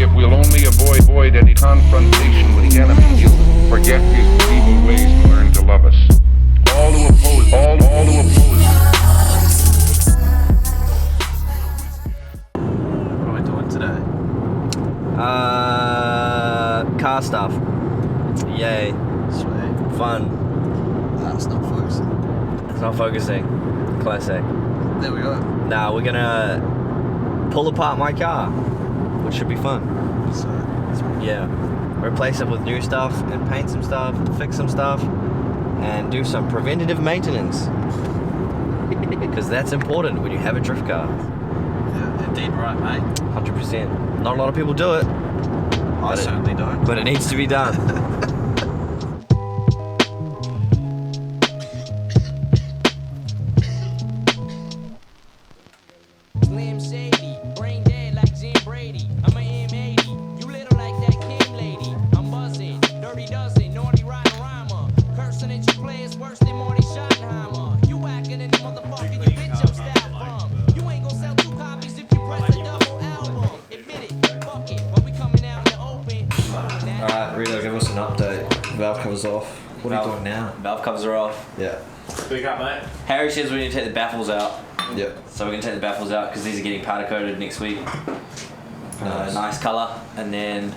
if we'll only avoid any confrontation with the enemy, he'll forget his evil ways and learn to love us. All who oppose, all who oppose. What are we doing today? Car stuff. Yay. Sweet. Fun. It's not focusing. It's not focusing. Classic. There we go. Now we're gonna pull apart my car, which should be fun. So, Yeah. Replace it with new stuff and paint some stuff, fix some stuff, and do some preventative maintenance. Because that's important when you have a drift car. yeah, indeed right, mate. 100%. Not a lot of people do it, I certainly don't. but it needs to be done. Slim Shady, brain dead like Jim Brady. I'm a M80, you little like that Kim lady. I'm buzzing, dirty dozen, naughty rotten rhymer. Cursing at your players worse than Marty Schottenheimer. You acting in the motherfucker you bitch your style from. You ain't gon' sell 2 copies if you press a double album. Admit it, fuck it, when we coming out in the open. Alright, Rito, give us an update. Valve covers off. What are you doing now? Valve covers are off. Yeah. Speak up, mate. Harry says we need to take the baffles out. Yep. So we're going to take the baffles out because these are getting powder coated next week. Nice colour, and then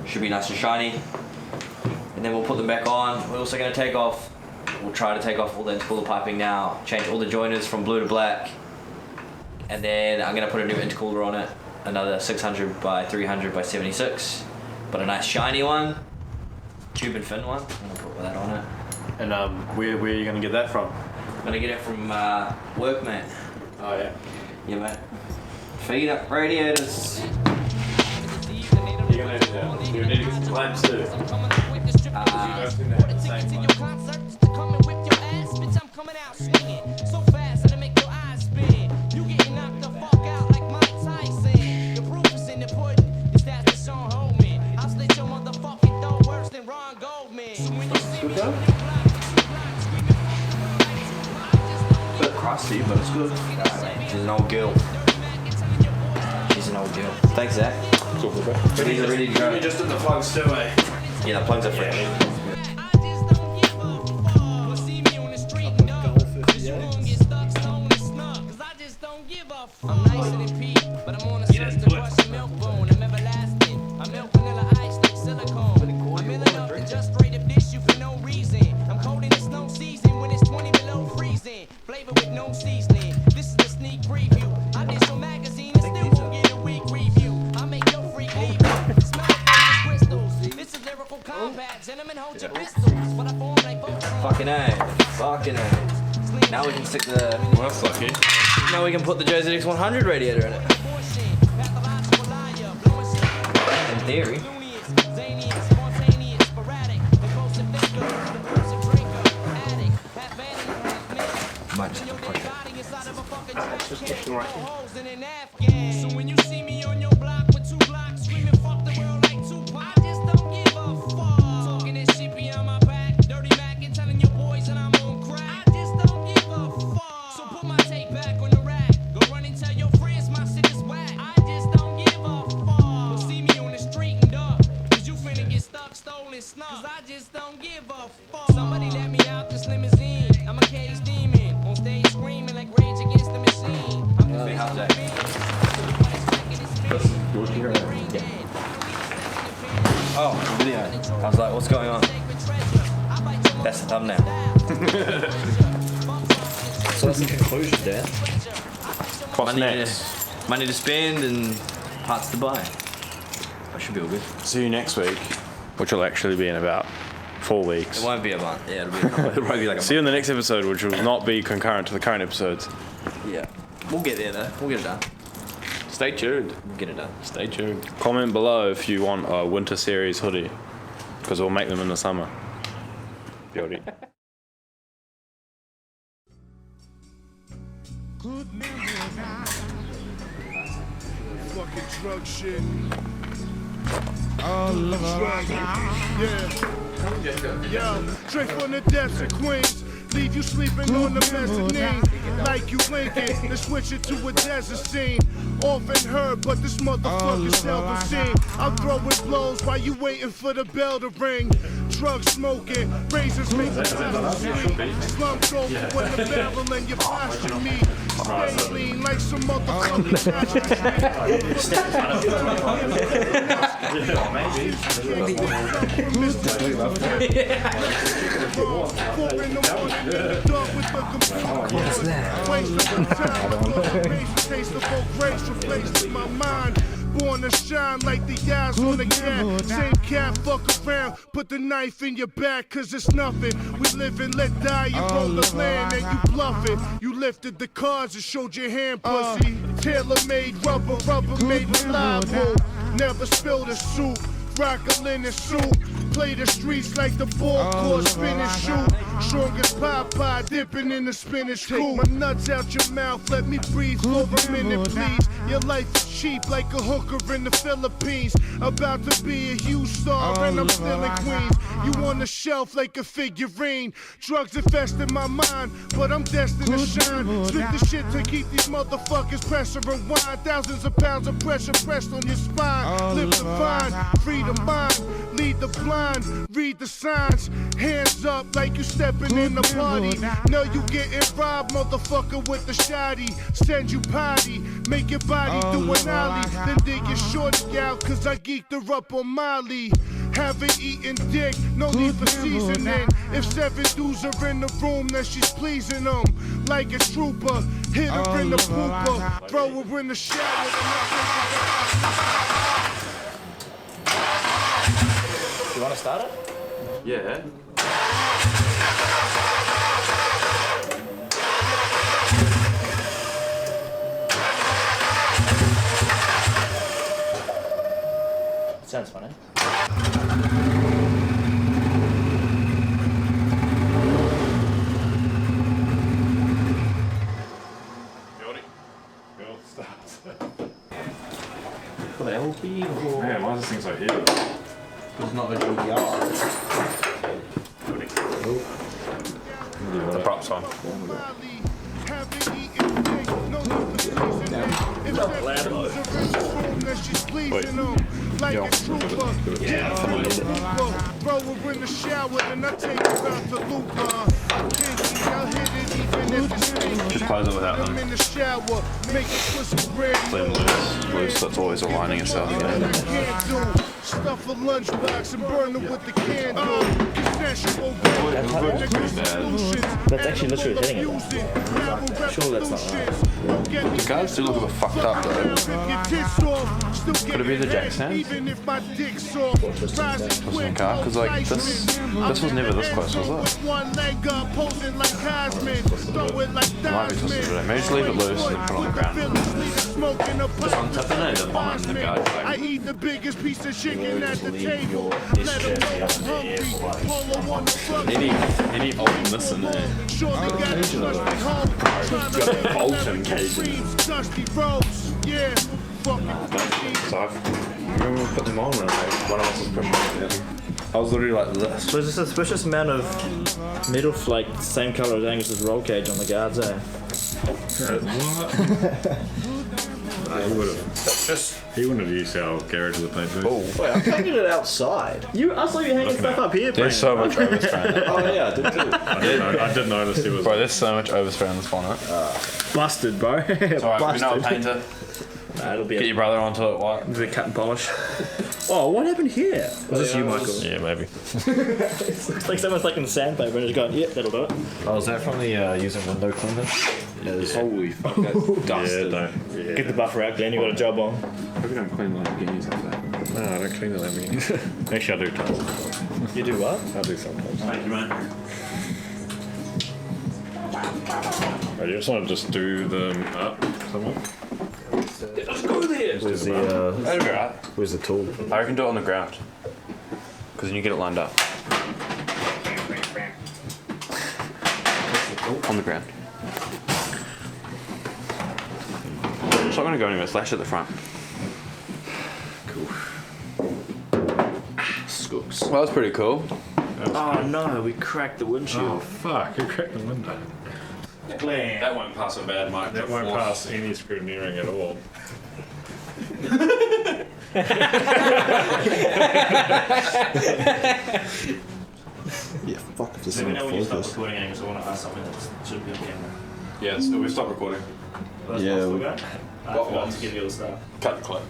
should be nice and shiny. And then we'll put them back on. We're also going to take off, we'll try to take off all the intercooler piping now, change all the joiners from blue to black. And then I'm going to put a new intercooler on it, another 600 by 300 by 76, but a nice shiny one, tube and fin one. I'm going to put that on it. And where are you going to get that from? I'm going to get it from work, mate. Oh yeah. Yeah, mate. Feed up radiators. You're going to need to get some clamps too. Bit crusty, but it's good. She's an old girl. She's an old girl. Thanks, Zach. These are ready to go. You're just in the plugs too, eh? Yeah, the plugs are fresh. I'm nicer than Pete, but I'm on a search to crush a milk bone. I'm everlasting. I'm milk vanilla ice like silicone. I'm ill enough to just straight up dish you for no reason. I'm cold in the snow season when it's 20 below freezing. Flavor with no seasoning. This is a sneak preview. I did some magazine and still won't get a week review. I make your freak leave you. Smell like crystals. This is lyrical combat. Gentlemen, hold your pistols. But I form like both. Fucking A. Fucking A. Now we can stick the... Well, that's lucky. Now we can put the JZx90 radiator in it. In theory. Might just push it. Just pushing right here. So when you see me on your block with 2 blocks screaming fuck the world like Tupac, I just don't give a fuck. Talking that shit behind my back, dirty Mac and telling your boys that I'm on crack. I just don't give a fuck. So put my tape back on the rack. Go run and tell your friends my shit is whack. I just don't give a fuck. You'll see me on the street and duck, cause you finna get stuck, stolen, snuck. Cause I just don't give a fuck. Somebody let me out this limousine. I'm a cage demon. On stage screaming like Rage Against the Machine. I'm the face of the beat. Oh, video. I was like, what's going on? That's the thumbnail. So that's the conclusion, Dan. What's next? Money to spend and parts to buy. That should be all good. See you next week, which will actually be in about 4 weeks. It won't be a month. Yeah, it'll be like a See you in the next episode, which will not be concurrent to the current episodes. month. Yeah. We'll get there though. We'll get it done. Stay tuned. We'll get it done. Stay tuned. Comment below if you want a winter series hoodie, because we'll make them in the summer. Beauty. Fucking drug shit. All drug. Yeah. Yo, straight from the depths of Queens. Leave you sleeping on the mezzanine. Like you Lincoln, then switch it to a desert scene. Often heard, but this motherfucker's seldom seen. I'm throwing blows while you waiting for the bell to ring. Drug smoking, razors make the body sweet. Slump over when the barrel and your posture meet. Stay lean like some motherfucking What's that? Taste of old grace replaced in my mind. Born to shine like the eyes on a cat. Same cat, fuck around, put the knife in your back, cause it's nothing. We live and let die, you roll the land and you bluff it. You lifted the cards and showed your hand, pussy. Tailor-made rubber made reliable. Never spilled a soup, rock a linen suit. Play the streets like the ball court, spin and shoot. Strong as Popeye, dipping in the spinach cool. My nuts out your mouth, let me breathe for a minute, please. Your life is cheap like a hooker in the Philippines. About to be a huge star and I'm still in Queens. You on the shelf like a figurine. Drugs infested my mind, but I'm destined to shine. Spit the shit to keep these motherfuckers pressure rewind. Thousands of pounds of pressure pressed on your spine. Live the vine, free the mind, lead the blind, read the signs. Hands up like you stepping in the party. Know you getting robbed, motherfucker, with the shoddy. Send you potty, make your body do an ollie. Then dig your shorty out, cause I geeked her up on Molly. Haven't eaten dick, no need for seasoning. If 7 dudes are in the room, then she's pleasing them. Like a trooper, hit her in the pooper, throw her in the shower. You want to start it? Yeah. Sounds funny. Man, why is this thing so heavy? It's not a GDR. The props on. Like a trooper, yeah, throw her in the shower and I take her out to Luca. I'll hit it even if it's stinky. Just close it without them. I'm in the shower, make it twist red. Clean loose, so it's always aligning itself. Stuff a lunchbox and burn it with the candle. That's actually literally hitting it. Sure, that's not right. The guards do look a bit fucked up though. Could it be the jack stands? Pushing the car? Because like this was never this close, was it? Might be twisted today. Maybe just leave it loose and then put it on the ground. Just on top of it, the bonnet and the guard. I eat the biggest piece of chicken at the table. Let him know I'm hungry. Polo on the front. Any this in there. Bolton cages. Dusty roads. Yeah. So I remember we put them on and one of us was putting them together. I was literally like this. So there's a suspicious amount of metal flake, same colour as Angus's roll cage on the guards, eh? He wouldn't have used our garage as a paint booth. Wait, I painted it outside. I saw you hanging stuff up here. There's so much overspray. Oh yeah, I did too. I did notice it was. Bro, there's so much overspray on this bonnet. Busted, bro. Alright, we know a painter. Nah, it'll be Get your brother onto it, what? a bit cut and polish. Oh, what happened here? Was this you, Michael? Yeah, maybe. It's like someone's taking the sandpaper and just going, yep, that'll do it. Oh, is that from the using window cleaner? Holy fuck, that's dusted. Yeah. Get the buffer out, Glenn, you got a job on. Hope you don't clean the Lamborghinis like that. No, I don't clean the Lamborghinis. Actually, I do tons. You do what? I do sometimes. Thank you, man. I just want to just do them up somewhere. Let's go there! Where's That'd be right. where's the tool? I reckon do it on the ground. Because then you get it lined up. On the ground. It's not going to go anywhere. Slash at the front. Cool. Scoops. Well, that was pretty cool. Oh no, we cracked the windshield. Oh fuck! You cracked the window. That won't pass a bad mic. That won't pass any scrutineering at all. Yeah, fuck if this Let me know when you is stop focused. recording, Angus. I want to ask something that should be on camera. Yeah, so we stopped recording. That's Yeah, possible, we- guy? I forgot to give you all the stuff. Cut the clip.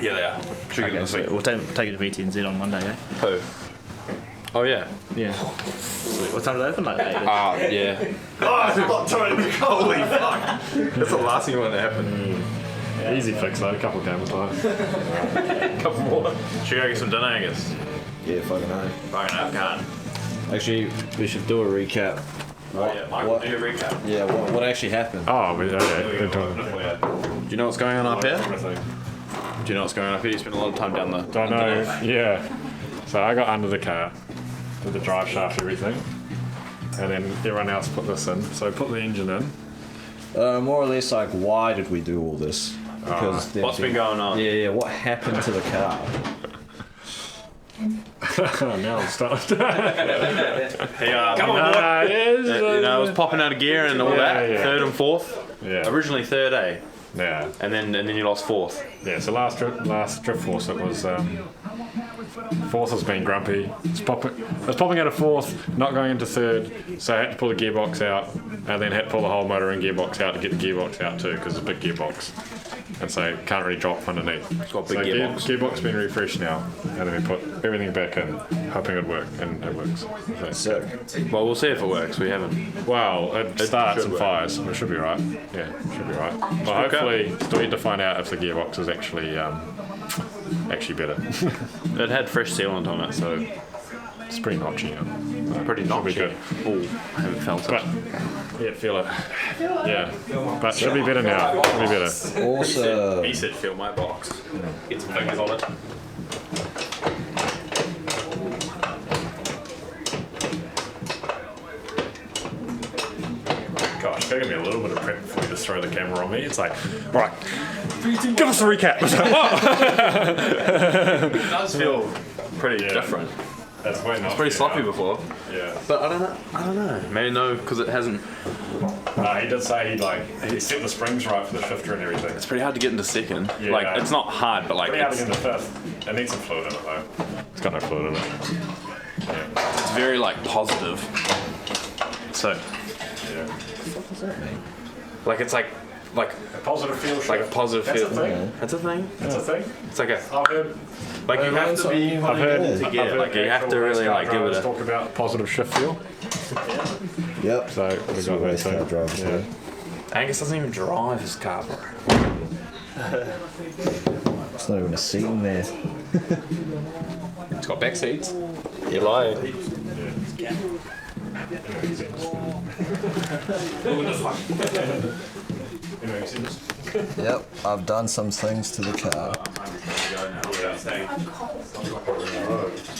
Yeah, they are. Should get this week. We'll take it to VTNZ on Monday, eh? Who? Oh yeah. Yeah. Sweet. What time do they open? Like 8? Yeah. Holy fuck! That's the last thing you want to happen. Easy fix though, a couple of games time. Couple more. Should we go get some dinner, Angus? Yeah, fucking hell. Fucking hell, can't. Actually, we should do a recap. Oh yeah, Michael, do your recap. Yeah, what actually happened? Oh, okay. Good time. Do you know what's going on up here? Do you know what's going on up here? You spent a lot of time down the. Don't know. Yeah. So I got under the car, did the drive shaft, everything, and then everyone else put this in. So put the engine in. More or less, like, why did we do all this? Because What's been going on? Yeah. What happened to the car? Now I'm starting. Come on, boy. You know, it was popping out of gear and all Yeah, that. yeah. Third and fourth. Yeah. Originally third, eh? Yeah. And then you lost fourth. Yeah. So last drift force, it was fourth has been grumpy. It's popping out of fourth, not going into third. So I had to pull the gearbox out, and then had to pull the whole motor and gearbox out to get the gearbox out too, because it's a big gearbox. And so it can't really drop underneath. It's got a big So gearbox. Gearbox been refreshed now, and then we put everything back in, hoping it'd work, and it works. So, Well, we'll see if it works. We haven't. well, it starts should and work. fires. It should be right. Yeah, it should be right. Well, Okay. hopefully, still need to find out if the gearbox is actually better. It had fresh sealant on it, so It's pretty notchy. pretty Should be notchy. good. Oh, I haven't felt But it. yeah, feel it. Yeah, but should be better now. Should be better. Also, He said, "Feel my box." Get some fingers on it. Gosh, it's going to be a little bit of prep before you just throw the camera on me. It's like, all right, give us a recap. It's like, It does feel pretty Yeah. different. That's way not. Pretty sloppy before, Yeah. but I don't know. Maybe no, because it hasn't. He did say he set the springs right for the shifter and everything. It's pretty hard to get into second. Yeah. Like it's not hard, but like Pretty hard to it's, get into fifth. It needs some fluid in it though. It's got no fluid in it. it's very like positive. So Yeah. what does that mean? like it's like A positive feel shift. like a positive That's feel. a thing. That's a thing. That's a thing. It's like a I've heard. like you have to be. I've heard. to get it. Like you have to really like give it a. talk about positive shift feel. Yep. So we That's got what that race car too. drivers Yeah. do. Angus doesn't even drive his car, bro. It's not even a seat in there. It's got back seats. You lie. Yep, I've done some things to the car.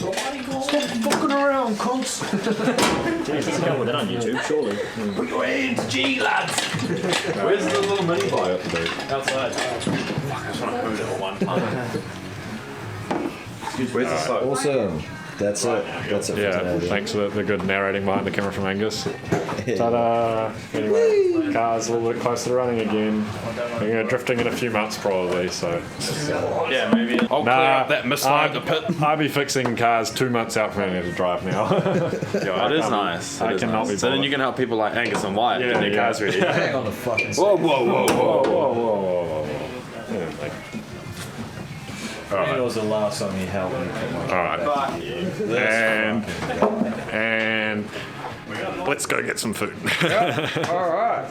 Fucking around, cunts. Jesus, you can't put that on YouTube, surely. Put your hands, G lads. Where's the little mini bike? Outside. Fuck, I just want to hoot it at one time. Where's the slope? Awesome. That's it. That's it for Yeah, today. thanks for the good narrating behind the camera from Angus. Ta-da! Anyway, car's a little bit closer to running again. We're drifting in a few months probably, so. Yeah, maybe. I'll clear up that misfire at the pit. I'll be fixing cars 2 months out from having to drive now. Yeah, it is nice. I It is cannot nice. be So then bothered. you can help people like Angus and Wyatt get their cars ready. Hang on the fucking Whoa, whoa, whoa, whoa. Whoa, whoa, whoa, whoa. Yeah, like- That was the last time he helped me. Alright. And let's go get some food. Alright.